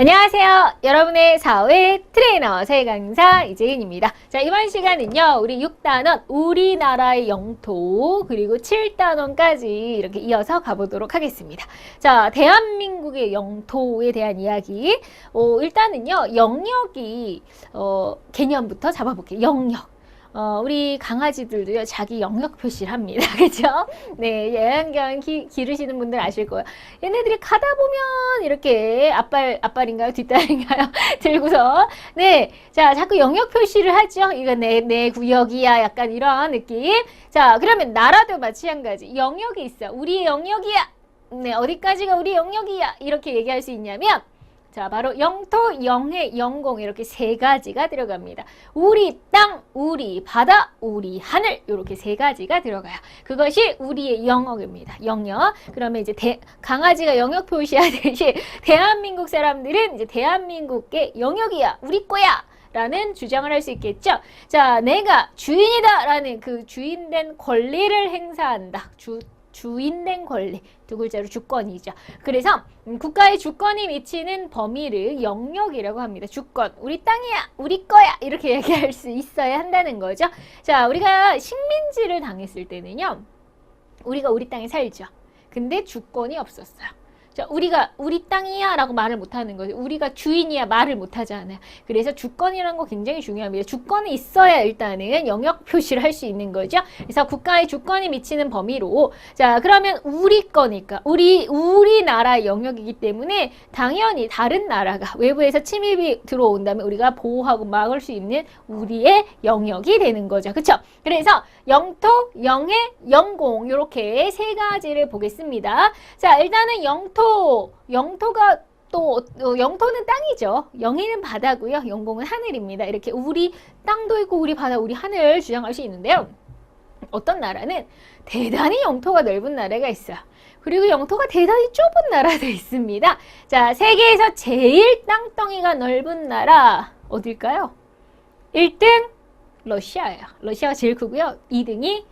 안녕하세요. 여러분의 사회 트레이너 세강사 이재은입니다. 자, 이번 시간은요, 우리 6단원 우리나라의 영토 그리고 7단원까지 이렇게 이어서 가보도록 하겠습니다. 자, 대한민국의 영토에 대한 이야기. 일단은요, 영역이 개념부터 잡아볼게요. 영역. 우리 강아지들도요, 자기 영역 표시를 합니다. 그죠? 네, 애완견 기르시는 분들 아실 거예요. 얘네들이 가다 보면 이렇게 앞발인가요? 뒷다리인가요? 들고서. 네. 자, 자꾸 영역 표시를 하죠. 이거 내 구역이야. 약간 이런 느낌. 자, 그러면 나라도 마찬가지. 영역이 있어. 우리의 영역이야. 네, 어디까지가 우리 영역이야. 이렇게 얘기할 수 있냐면, 자, 바로 영토, 영해, 영공 이렇게 세 가지가 들어갑니다. 우리 땅, 우리 바다, 우리 하늘 이렇게 세 가지가 들어가요. 그것이 우리의 영역입니다. 영역. 그러면 이제 강아지가 영역 표시하듯이 대한민국 사람들은 이제 대한민국의 영역이야, 우리 거야. 라는 주장을 할 수 있겠죠. 자, 내가 주인이다 라는 그 주인된 권리를 행사한다. 주인된 권리, 두 글자로 주권이죠. 그래서 국가의 주권이 미치는 범위를 영역이라고 합니다. 주권, 우리 땅이야, 우리 거야 이렇게 얘기할 수 있어야 한다는 거죠. 자, 우리가 식민지를 당했을 때는요, 우리가 우리 땅에 살죠. 근데 주권이 없었어요. 자, 우리가 우리 땅이야 라고 말을 못하는 거죠. 우리가 주인이야 말을 못하잖아요. 그래서 주권이라는 거 굉장히 중요합니다. 주권이 있어야 일단은 영역 표시를 할 수 있는 거죠. 그래서 국가의 주권이 미치는 범위로, 자, 그러면 우리 거니까 우리나라의 영역이기 때문에 당연히 다른 나라가 외부에서 침입이 들어온다면 우리가 보호하고 막을 수 있는 우리의 영역이 되는 거죠. 그렇죠? 그래서 영토, 영해, 영공 이렇게 세 가지를 보겠습니다. 자, 일단은 영토가 또 영토는 땅이죠. 영해는 바다고요. 영공은 하늘입니다. 이렇게 우리 땅도 있고 우리 바다, 우리 하늘 주장할 수 있는데요. 어떤 나라는 대단히 영토가 넓은 나라가 있어요. 그리고 영토가 대단히 좁은 나라도 있습니다. 자, 세계에서 제일 땅덩이가 넓은 나라 어딜까요? 1등 러시아예요. 러시아가 제일 크고요. 2등이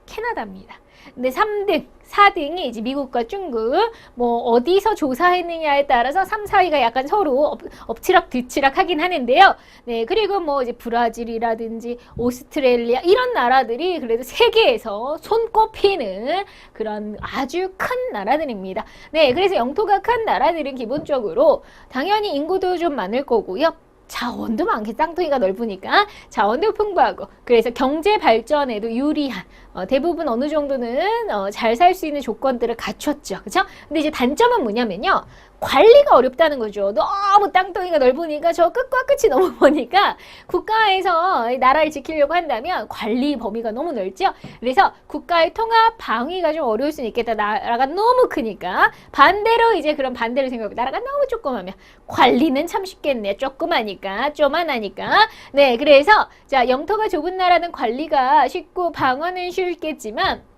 캐나다입니다. 근데 3등, 4등이 이제 미국과 중국, 뭐 어디서 조사했느냐에 따라서 3, 4위가 약간 서로 엎치락 뒤치락 하긴 하는데요. 네, 그리고 뭐 이제 브라질이라든지 오스트레일리아 이런 나라들이 그래도 세계에서 손꼽히는 그런 아주 큰 나라들입니다. 네, 그래서 영토가 큰 나라들은 기본적으로 당연히 인구도 좀 많을 거고요. 자원도 많게 땅덩이가 넓으니까 자원도 풍부하고, 그래서 경제 발전에도 유리한 대부분 어느 정도는 잘 살 수 있는 조건들을 갖췄죠. 그렇죠? 근데 이제 단점은 뭐냐면요, 관리가 어렵다는 거죠. 너무 땅덩이가 넓으니까 저 끝과 끝이 너무 머니까 국가에서 나라를 지키려고 한다면 관리 범위가 너무 넓죠. 그래서 국가의 통합 방위가 좀 어려울 수는 있겠다. 나라가 너무 크니까. 반대로 이제 그런 반대로 생각해보면 나라가 너무 조그마면 관리는 참 쉽겠네. 조그마니까, 쪼만하니까. 네, 그래서 자, 영토가 좁은 나라는 관리가 쉽고 방어는 쉽겠지만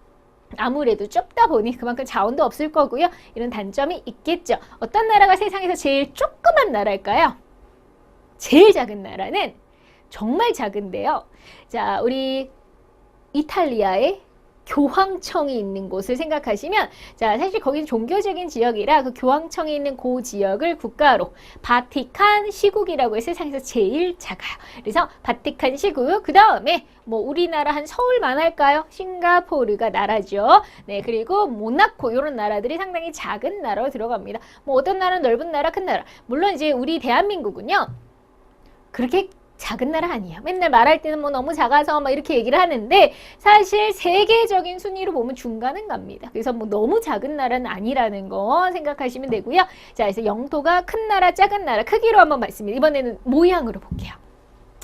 아무래도 좁다 보니 그만큼 자원도 없을 거고요. 이런 단점이 있겠죠. 어떤 나라가 세상에서 제일 조그만 나라일까요? 제일 작은 나라는 정말 작은데요. 자, 우리 이탈리아의 교황청이 있는 곳을 생각하시면, 자, 사실 거기는 종교적인 지역이라 그 교황청이 있는 그 지역을 국가로 바티칸 시국이라고 해서 세상에서 제일 작아요. 그래서 바티칸 시국, 그 다음에 뭐 우리나라 한 서울만 할까요? 싱가포르가 나라죠. 네, 그리고 모나코 이런 나라들이 상당히 작은 나라로 들어갑니다. 뭐 어떤 나라는 넓은 나라, 큰 나라. 물론 이제 우리 대한민국은요, 그렇게 작은 나라 아니에요. 맨날 말할 때는 뭐 너무 작아서 막 이렇게 얘기를 하는데 사실 세계적인 순위로 보면 중간은 갑니다. 그래서 뭐 너무 작은 나라는 아니라는 거 생각하시면 되고요. 자, 그래서 영토가 큰 나라, 작은 나라 크기로 한번 말씀드립니다. 이번에는 모양으로 볼게요.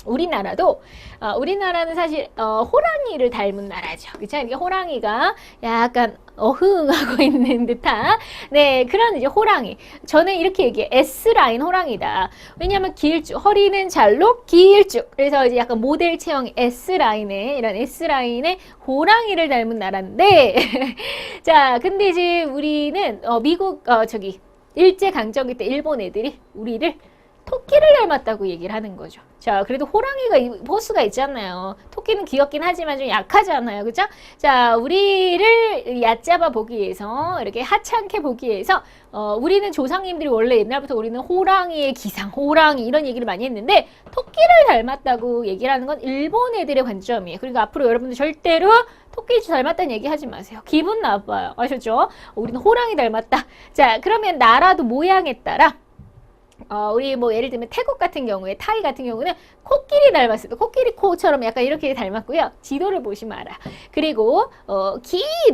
우리나라는 사실 호랑이를 닮은 나라죠. 그렇죠? 이게 호랑이가 약간 어흥하고 있는 듯한, 네, 그런 이제 호랑이. 저는 이렇게 얘기해요. S라인 호랑이다. 왜냐하면 길쭉, 허리는 잘록, 길쭉. 그래서 이제 약간 모델 체형 S라인에, 이런 S라인의 호랑이를 닮은 나라인데 자, 근데 이제 우리는 미국 일제강점기 때 일본 애들이 우리를 토끼를 닮았다고 얘기를 하는 거죠. 자, 그래도 호랑이가 보스가 있잖아요. 토끼는 귀엽긴 하지만 좀 약하잖아요. 그죠? 자, 우리를 얕잡아 보기 위해서, 이렇게 하찮게 보기 위해서, 우리는 조상님들이 원래 옛날부터 우리는 호랑이의 기상, 호랑이 이런 얘기를 많이 했는데, 토끼를 닮았다고 얘기를 하는 건 일본 애들의 관점이에요. 그러니까 앞으로 여러분들 절대로 토끼 닮았다는 얘기 하지 마세요. 기분 나빠요. 아셨죠? 우리는 호랑이 닮았다. 자, 그러면 나라도 모양에 따라, 우리 뭐 예를 들면 태국 같은 경우에, 타이 같은 경우는 코끼리 닮았어요. 코끼리 코처럼 약간 이렇게 닮았고요. 지도를 보시면 알아요. 그리고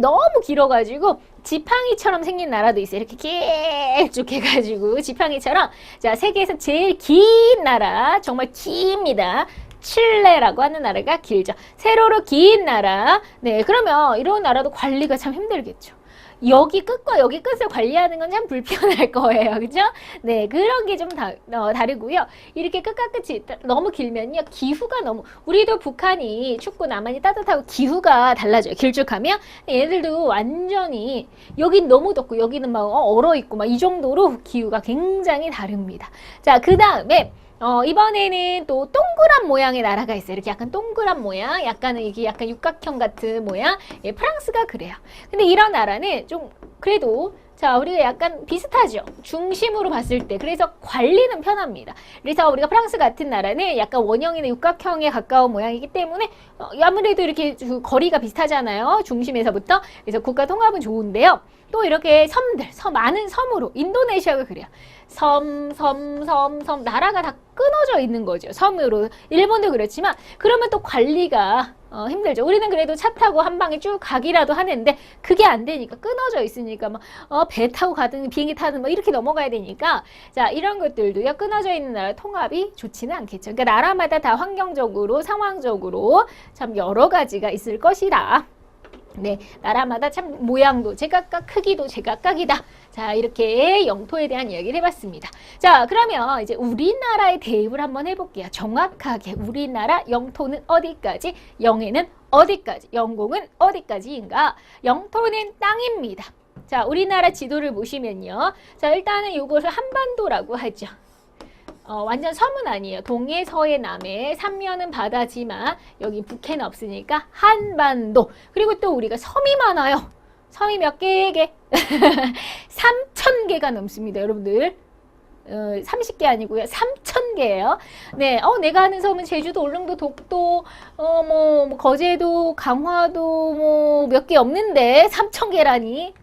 너무 길어가지고 지팡이처럼 생긴 나라도 있어요. 이렇게 길쭉 해가지고 지팡이처럼. 자, 세계에서 제일 긴 나라, 정말 깁니다. 칠레라고 하는 나라가 길죠. 세로로 긴 나라. 네, 그러면 이런 나라도 관리가 참 힘들겠죠. 여기 끝과 여기 끝을 관리하는 건 참 불편할 거예요. 그죠? 네, 그런 게 좀 다르고요. 이렇게 끝과 끝이 너무 길면요. 기후가 너무, 우리도 북한이 춥고 남한이 따뜻하고 기후가 달라져요. 길쭉하면. 얘들도 완전히, 여긴 너무 덥고 여기는 막 얼어있고 막 이 정도로 기후가 굉장히 다릅니다. 자, 그 다음에 이번에는 또 동그란 모양의 나라가 있어요. 이렇게 약간 동그란 모양, 약간은 이게 약간 육각형 같은 모양. 예, 프랑스가 그래요. 근데 이런 나라는 좀 그래도 자, 우리가 약간 비슷하죠. 중심으로 봤을 때. 그래서 관리는 편합니다. 그래서 우리가 프랑스 같은 나라는 약간 원형이나 육각형에 가까운 모양이기 때문에 아무래도 이렇게 거리가 비슷하잖아요. 중심에서부터. 그래서 국가 통합은 좋은데요. 또 이렇게 섬들, 많은 섬으로, 인도네시아가 그래요. 섬, 나라가 다 끊어져 있는 거죠. 섬으로. 일본도 그렇지만, 그러면 또 관리가 힘들죠. 우리는 그래도 차 타고 한 방에 쭉 가기라도 하는데, 그게 안 되니까, 끊어져 있으니까, 배 타고 가든 비행기 타든 이렇게 넘어가야 되니까, 자, 이런 것들도요, 끊어져 있는 나라 통합이 좋지는 않겠죠. 그러니까 나라마다 다 환경적으로, 상황적으로 참 여러 가지가 있을 것이다. 네, 나라마다 참 모양도 제각각, 크기도 제각각이다. 자, 이렇게 영토에 대한 이야기를 해봤습니다. 자, 그러면 이제 우리나라의 대입을 한번 해볼게요. 정확하게 우리나라 영토는 어디까지, 영해는 어디까지, 영공은 어디까지인가? 영토는 땅입니다. 자, 우리나라 지도를 보시면요. 자, 일단은 이것을 한반도라고 하죠. 완전 섬은 아니에요. 동해, 서해, 남해, 삼면은 바다지만 여기 북해는 없으니까 한반도. 그리고 또 우리가 섬이 많아요. 섬이 몇 개? 3,000개가 넘습니다, 여러분들. 30개 아니고요. 3,000개예요. 네, 내가 아는 섬은 제주도, 울릉도, 독도, 거제도, 강화도 몇 개 없는데 3,000개라니.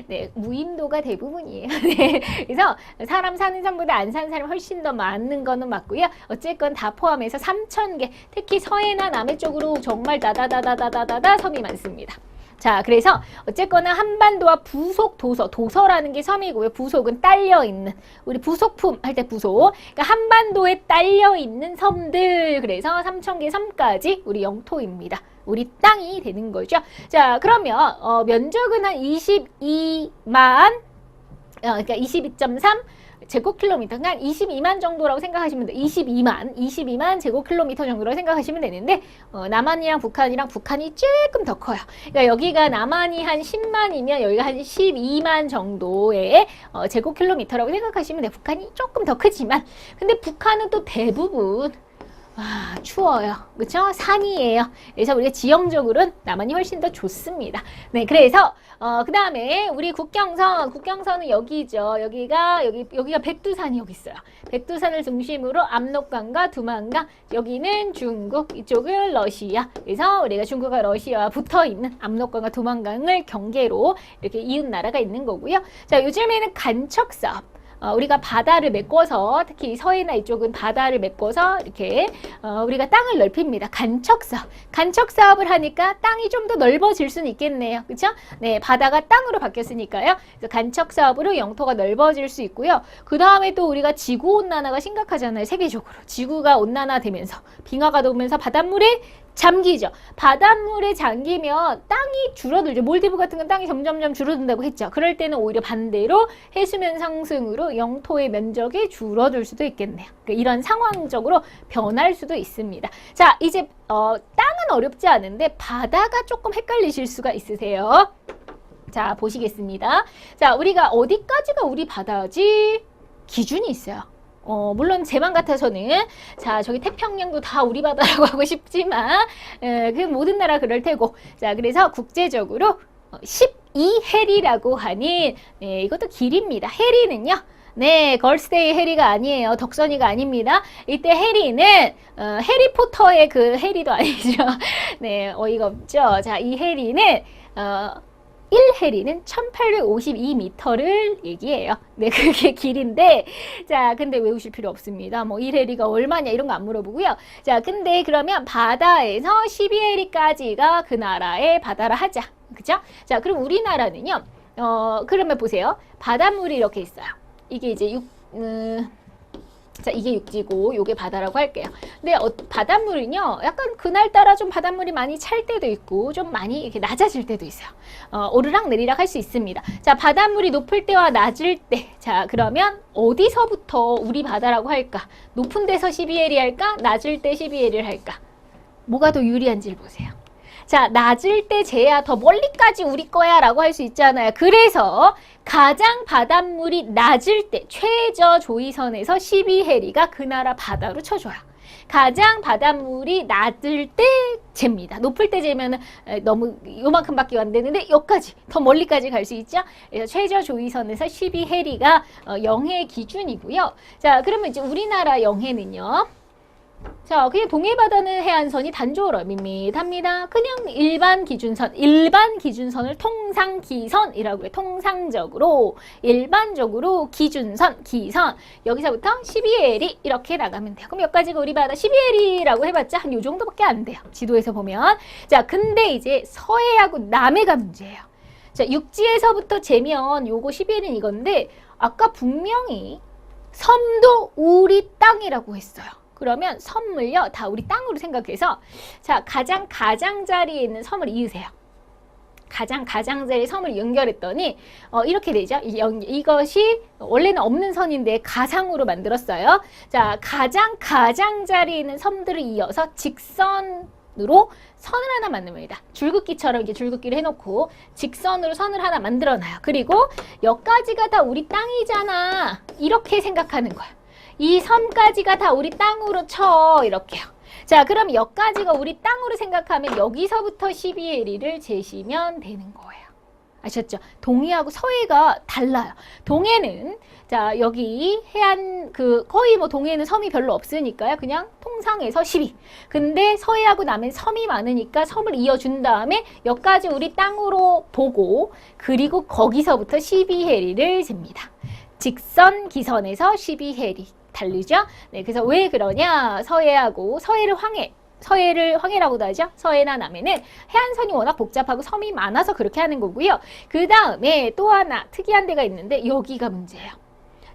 네, 무인도가 대부분이에요. 네, 그래서 사람 사는 섬보다 안 사는 사람이 훨씬 더 많은 거는 맞고요. 어쨌건 다 포함해서 3,000개. 특히 서해나 남해 쪽으로 정말 다다다다다다다 섬이 많습니다. 자, 그래서 어쨌거나 한반도와 부속 도서라는 게 섬이고요. 부속은 딸려있는, 우리 부속품 할 때 부속. 그러니까 한반도에 딸려있는 섬들, 그래서 3,000개 섬까지 우리 영토입니다. 우리 땅이 되는 거죠. 자, 그러면 면적은 한 22만, 그러니까 22.3 제곱킬로미터, 한 22만 정도라고 생각하시면 돼요. 22만 제곱킬로미터 정도라고 생각하시면 되는데, 남한이랑 북한이 조금 더 커요. 그러니까 여기가 남한이 한 10만이면 여기가 한 12만 정도의 제곱킬로미터라고 생각하시면 돼요. 북한이 조금 더 크지만, 근데 북한은 또 대부분 추워요. 그쵸? 산이에요. 그래서 우리가 지형적으로는 남한이 훨씬 더 좋습니다. 네, 그래서 그 다음에 우리 국경선은 여기죠. 여기가 백두산이 여기 있어요. 백두산을 중심으로 압록강과 두만강, 여기는 중국, 이쪽은 러시아. 그래서 우리가 중국과 러시아와 붙어있는 압록강과 두만강을 경계로 이렇게 이웃 나라가 있는 거고요. 자, 요즘에는 간척 사업. 우리가 바다를 메꿔서, 특히 서해나 이쪽은 바다를 메꿔서 이렇게 우리가 땅을 넓힙니다. 간척 사업을 하니까 땅이 좀 더 넓어질 수는 있겠네요. 그렇죠? 네, 바다가 땅으로 바뀌었으니까요. 그래서 간척 사업으로 영토가 넓어질 수 있고요. 그 다음에 또 우리가 지구 온난화가 심각하잖아요. 세계적으로. 지구가 온난화되면서 빙하가 녹으면서 바닷물에 잠기죠. 바닷물에 잠기면 땅이 줄어들죠. 몰디브 같은 건 땅이 점점점 줄어든다고 했죠. 그럴 때는 오히려 반대로 해수면 상승으로 영토의 면적이 줄어들 수도 있겠네요. 그러니까 이런 상황적으로 변할 수도 있습니다. 자, 이제 땅은 어렵지 않은데 바다가 조금 헷갈리실 수가 있으세요. 자, 보시겠습니다. 자, 우리가 어디까지가 우리 바다지? 기준이 있어요. 물론 제 맘 같아서는 자 저기 태평양도 다 우리 바다라고 하고 싶지만 그 모든 나라 그럴 테고 자 그래서 국제적으로 12해리라고 하는 이것도 길입니다. 해리는요. 네, 걸스데이 해리가 아니에요. 덕선이가 아닙니다. 이때 해리는 해리포터의 그 해리도 아니죠. 네, 어이가 없죠. 자, 이 해리는 1해리는 1852m를 얘기해요. 네, 그게 길인데, 자, 근데 외우실 필요 없습니다. 뭐, 1해리가 얼마냐, 이런 거 안 물어보고요. 자, 근데 그러면 바다에서 12해리까지가 그 나라의 바다라 하자. 그죠? 자, 그럼 우리나라는요, 그러면 보세요. 바닷물이 이렇게 있어요. 이게 이제 자, 이게 육지고 요게 바다라고 할게요. 근데 바닷물은요, 약간 그날따라 좀 바닷물이 많이 찰 때도 있고 좀 많이 이렇게 낮아질 때도 있어요. 오르락 내리락 할 수 있습니다. 자, 바닷물이 높을 때와 낮을 때, 자, 그러면 어디서부터 우리 바다라고 할까? 높은 데서 12해리 할까? 낮을 때 12해리를 할까? 뭐가 더 유리한지를 보세요. 자, 낮을 때 쟤야 더 멀리까지 우리 거야 라고 할 수 있잖아요. 그래서 가장 바닷물이 낮을 때 최저 조이선에서 12해리가 그 나라 바다로 쳐줘요. 가장 바닷물이 낮을 때 잽니다. 높을 때 재면은 너무 요만큼밖에 안 되는데 여기까지 더 멀리까지 갈 수 있죠. 그래서 최저 조이선에서 12해리가 영해 기준이고요. 자, 그러면 이제 우리나라 영해는요. 자, 그냥 동해바다는 해안선이 단조로 밋밋합니다. 그냥 일반 기준선을 통상기선이라고 해요. 통상적으로, 일반적으로 기준선, 기선. 여기서부터 12해리 이렇게 나가면 돼요. 그럼 여기까지가 우리 바다 12해리라고 해봤자 한 요 정도밖에 안 돼요. 지도에서 보면. 자, 근데 이제 서해하고 남해가 문제예요. 자, 육지에서부터 재면 요거 12해리는 이건데 아까 분명히 섬도 우리 땅이라고 했어요. 그러면 섬을요, 다 우리 땅으로 생각해서, 자, 가장자리에 있는 섬을 이으세요. 가장자리에 섬을 연결했더니, 이렇게 되죠. 이것이 원래는 없는 선인데 가상으로 만들었어요. 자, 가장자리에 있는 섬들을 이어서 직선으로 선을 하나 만듭니다. 줄긋기처럼 이렇게 줄긋기를 해놓고 직선으로 선을 하나 만들어놔요. 그리고 여기까지가 다 우리 땅이잖아. 이렇게 생각하는 거야. 이 섬까지가 다 우리 땅으로 쳐. 이렇게요. 자, 그럼 여기까지가 우리 땅으로 생각하면 여기서부터 12해리를 재시면 되는 거예요. 아셨죠? 동해하고 서해가 달라요. 동해는 자, 여기 해안 거의 뭐 동해는 섬이 별로 없으니까요. 그냥 통상에서 12. 근데 서해하고 남해는 섬이 많으니까 섬을 이어준 다음에 여기까지 우리 땅으로 보고 그리고 거기서부터 12해리를 잽니다. 직선 기선에서 12해리. 다르죠? 네, 그래서 왜 그러냐? 서해를 황해라고도 하죠? 서해나 남해는 해안선이 워낙 복잡하고 섬이 많아서 그렇게 하는 거고요. 그 다음에 또 하나 특이한 데가 있는데 여기가 문제예요.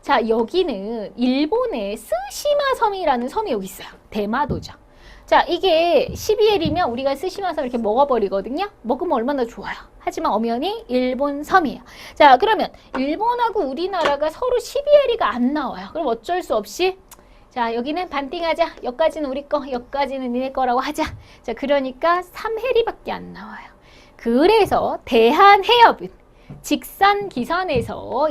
자, 여기는 일본의 스시마 섬이라는 섬이 여기 있어요. 대마도죠. 자, 이게 12해리면 우리가 스시마 섬 이렇게 먹어버리거든요. 먹으면 얼마나 좋아요. 하지만 엄연히 일본 섬이에요. 자, 그러면 일본하고 우리나라가 서로 12해리가 안 나와요. 그럼 어쩔 수 없이 자, 여기는 반띵하자. 여기까지는 우리 거, 여기까지는 니네 거라고 하자. 자, 그러니까 3해리밖에 안 나와요. 그래서 대한해협은 직선기선에서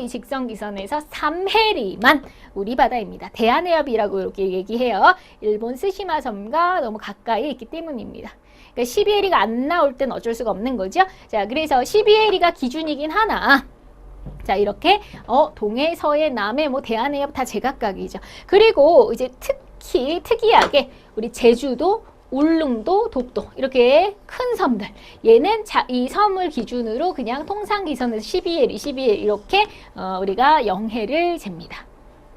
3해리만 우리 바다입니다. 대한해협이라고 이렇게 얘기해요. 일본 스시마 섬과 너무 가까이 있기 때문입니다. 그러니까 12해리가 안 나올 땐 어쩔 수가 없는 거죠. 자, 그래서 12해리가 기준이긴 하나 자, 이렇게 동해, 서해, 남해, 뭐 대한해협 다 제각각이죠. 그리고 이제 특이하게 우리 제주도 울릉도, 독도 이렇게 큰 섬들 얘는 이 섬을 기준으로 그냥 통상기선에서 12해리 이렇게 우리가 영해를 잽니다.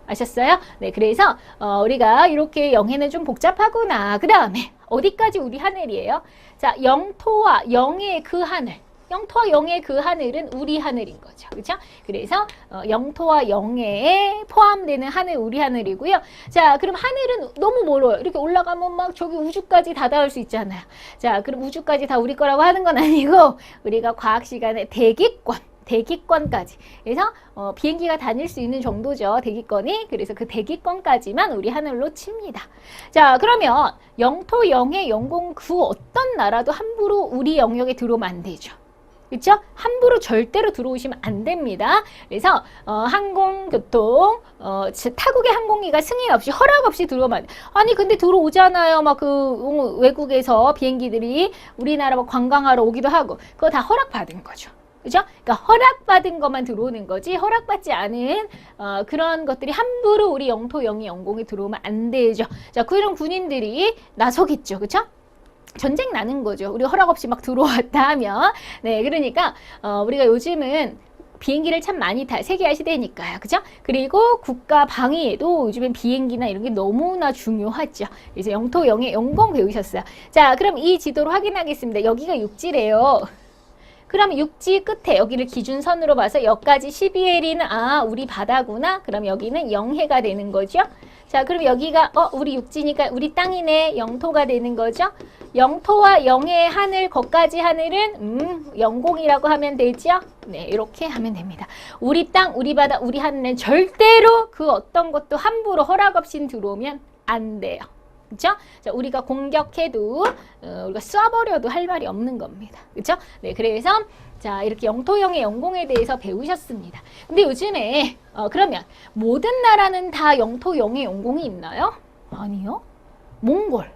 아셨어요? 네, 그래서 우리가 이렇게 영해는 좀 복잡하구나. 그 다음에 어디까지 우리 하늘이에요? 자, 영토와 영해의 그 하늘. 영토와 영해의 그 하늘은 우리 하늘인 거죠. 그렇죠? 그래서 영토와 영해에 포함되는 하늘 우리 하늘이고요. 자, 그럼 하늘은 너무 멀어요. 이렇게 올라가면 막 저기 우주까지 다 닿을 수 있잖아요. 자, 그럼 우주까지 다 우리 거라고 하는 건 아니고 우리가 과학 시간에 대기권까지. 그래서 비행기가 다닐 수 있는 정도죠. 대기권이. 그래서 그 대기권까지만 우리 하늘로 칩니다. 자, 그러면 영토, 영해, 영공 그 어떤 나라도 함부로 우리 영역에 들어오면 안 되죠. 그렇죠? 함부로 절대로 들어오시면 안 됩니다. 그래서 항공교통 타국의 항공기가 승인 없이 허락 없이 들어오면 아니 근데 들어오잖아요. 막 그 외국에서 비행기들이 우리나라 뭐 관광하러 오기도 하고 그거 다 허락 받은 거죠. 그죠? 그러니까 허락받은 것만 들어오는 거지 허락받지 않은 그런 것들이 함부로 우리 영토 영해 영공에 들어오면 안 되죠. 자, 그런 군인들이 나서겠죠. 그렇죠? 전쟁 나는 거죠. 우리 허락 없이 막 들어왔다 하면. 네, 그러니까 우리가 요즘은 비행기를 참 많이 세계화 시대니까요. 그죠? 그리고 국가 방위에도 요즘엔 비행기나 이런 게 너무나 중요하죠. 이제 영토 영해 영공 배우셨어요. 자, 그럼 이 지도로 확인하겠습니다. 여기가 육지래요. 그럼 육지 끝에 여기를 기준선으로 봐서 여기까지 12L이는 우리 바다구나. 그럼 여기는 영해가 되는 거죠. 자, 그럼 여기가 우리 육지니까 우리 땅이네. 영토가 되는 거죠. 영토와 영해 하늘, 거기까지 하늘은 영공이라고 하면 되죠. 네, 이렇게 하면 됩니다. 우리 땅, 우리 바다, 우리 하늘은 절대로 그 어떤 것도 함부로 허락 없이 들어오면 안 돼요. 그렇죠? 자, 우리가 공격해도 우리가 쏴버려도 할 말이 없는 겁니다. 그렇죠? 네, 그래서 자, 이렇게 영토영의 영공에 대해서 배우셨습니다. 근데 요즘에 그러면 모든 나라는 다 영토영의 영공이 있나요? 아니요. 몽골.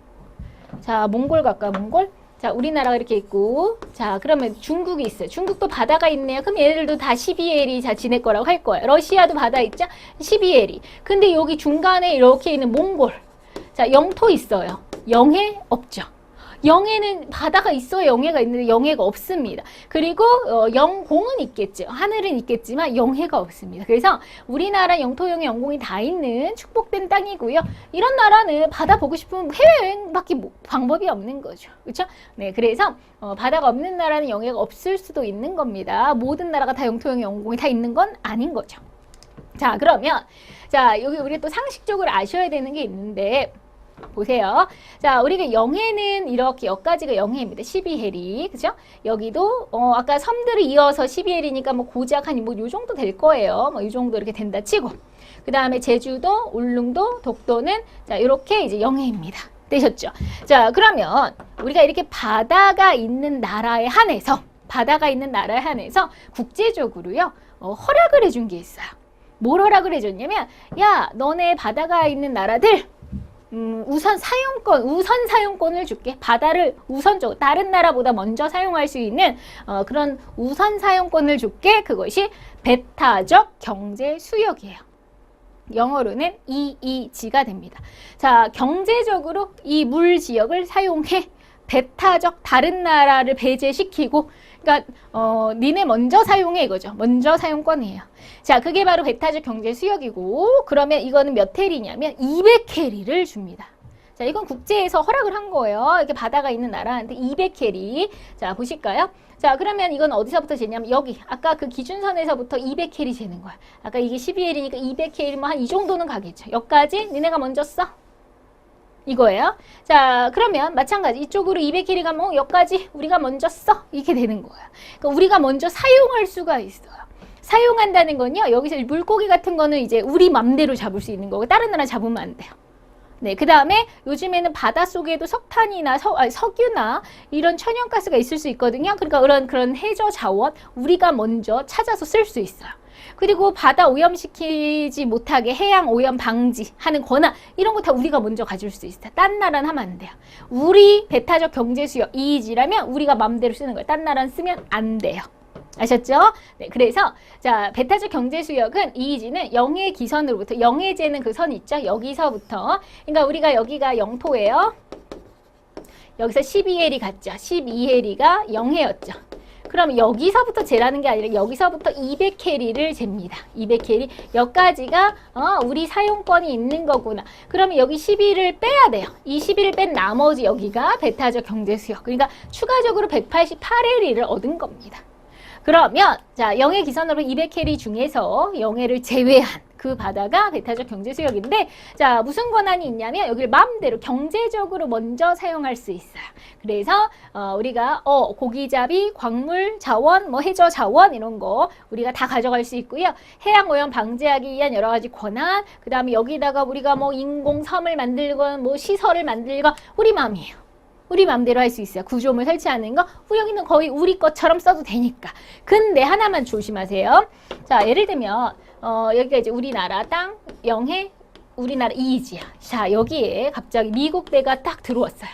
자, 몽골 갈까요? 몽골? 자, 우리나라가 이렇게 있고, 자, 그러면 중국이 있어요. 중국도 바다가 있네요. 그럼 얘들도 다 12L이 자, 지낼 거라고 할 거예요. 러시아도 바다 있죠? 12L이. 근데 여기 중간에 이렇게 있는 몽골. 자, 영토 있어요. 영해 없죠. 영해는 바다가 있어야 영해가 있는데 영해가 없습니다. 그리고 영공은 있겠죠. 하늘은 있겠지만 영해가 없습니다. 그래서 우리나라 영토영해 영공이 다 있는 축복된 땅이고요. 이런 나라는 바다 보고 싶으면 해외여행밖에 방법이 없는 거죠. 그렇죠? 네, 그래서 바다가 없는 나라는 영해가 없을 수도 있는 겁니다. 모든 나라가 다 영토영해 영공이 다 있는 건 아닌 거죠. 자, 그러면 자, 여기 우리가 또 상식적으로 아셔야 되는 게 있는데 보세요. 자, 우리가 영해는 이렇게 여기까지가 영해입니다. 12해리. 그죠? 여기도 아까 섬들을 이어서 12해리니까 뭐 고작 한 뭐 요 정도 될 거예요. 뭐 요 정도 이렇게 된다 치고. 그다음에 제주도, 울릉도, 독도는 자, 이렇게 이제 영해입니다. 되셨죠? 자, 그러면 우리가 이렇게 바다가 있는 나라에 한해서 국제적으로요. 허락을 해준 게 있어요. 뭘 허락을 해줬냐면 야, 너네 바다가 있는 나라들 우선 사용권을 줄게. 바다를 우선적으로 다른 나라보다 먼저 사용할 수 있는 그런 우선 사용권을 줄게. 그것이 배타적 경제 수역이에요. 영어로는 EEG가 됩니다. 자, 경제적으로 이 물 지역을 사용해 배타적 다른 나라를 배제시키고 그러니까 니네 먼저 사용해 이거죠. 먼저 사용권이에요. 자, 그게 바로 배타적 경제 수역이고 그러면 이거는 몇 해리냐면 200해리를 줍니다. 자, 이건 국제에서 허락을 한 거예요. 이렇게 바다가 있는 나라한테 200해리. 자, 보실까요? 자, 그러면 이건 어디서부터 재냐면 여기 아까 그 기준선에서부터 200해리 재는 거야. 아까 이게 12해리니까 200해리 뭐 한 이 정도는 가겠죠. 여기까지 니네가 먼저 써. 이거예요. 자, 그러면 마찬가지 이쪽으로 200캐리가 뭐 여기까지 우리가 먼저 써. 이렇게 되는 거예요. 그러니까 우리가 먼저 사용할 수가 있어요. 사용한다는 건요. 여기서 물고기 같은 거는 이제 우리 맘대로 잡을 수 있는 거고 다른 나라 잡으면 안 돼요. 네, 그 다음에 요즘에는 바닷속에도 석탄이나 석유나 이런 천연가스가 있을 수 있거든요. 그러니까 그런 해저 자원 우리가 먼저 찾아서 쓸 수 있어요. 그리고 바다 오염시키지 못하게 해양 오염 방지하는 권한 이런 거 다 우리가 먼저 가질 수 있어요. 딴 나라는 하면 안 돼요. 우리 배타적 경제수역 EEG라면 우리가 마음대로 쓰는 거예요. 딴 나라는 쓰면 안 돼요. 아셨죠? 네, 그래서 자, 배타적 경제수역은 EEG는 영해 기선으로부터 영해제는 그 선 있죠? 여기서부터 그러니까 우리가 여기가 영토예요. 여기서 12해리 갔죠. 12해리가 영해였죠. 그럼 여기서부터 재라는 게 아니라 여기서부터 200캐리를 잽니다. 200캐리. 여기까지가 우리 사용권이 있는 거구나. 그러면 여기 11을 빼야 돼요. 이 11을 뺀 나머지 여기가 배타적 경제수역. 그러니까 추가적으로 188캐리를 얻은 겁니다. 그러면 자, 영해 기선으로 200캐리 중에서 영해를 제외한 그 바다가 배타적 경제수역인데 자, 무슨 권한이 있냐면 여기를 마음대로 경제적으로 먼저 사용할 수 있어요. 그래서 우리가 고기잡이, 광물, 자원, 뭐 해저 자원 이런 거 우리가 다 가져갈 수 있고요. 해양 오염 방지하기 위한 여러 가지 권한, 그다음에 여기다가 우리가 뭐 인공섬을 만들건 뭐 시설을 만들건 우리 마음이에요. 우리 맘대로 할 수 있어요. 구조물 설치하는 거. 여기는 거의 우리 것처럼 써도 되니까. 근데 하나만 조심하세요. 자, 예를 들면 여기가 이제 우리나라 땅, 영해, 우리나라 이지야. 자, 여기에 갑자기 미국대가 딱 들어왔어요.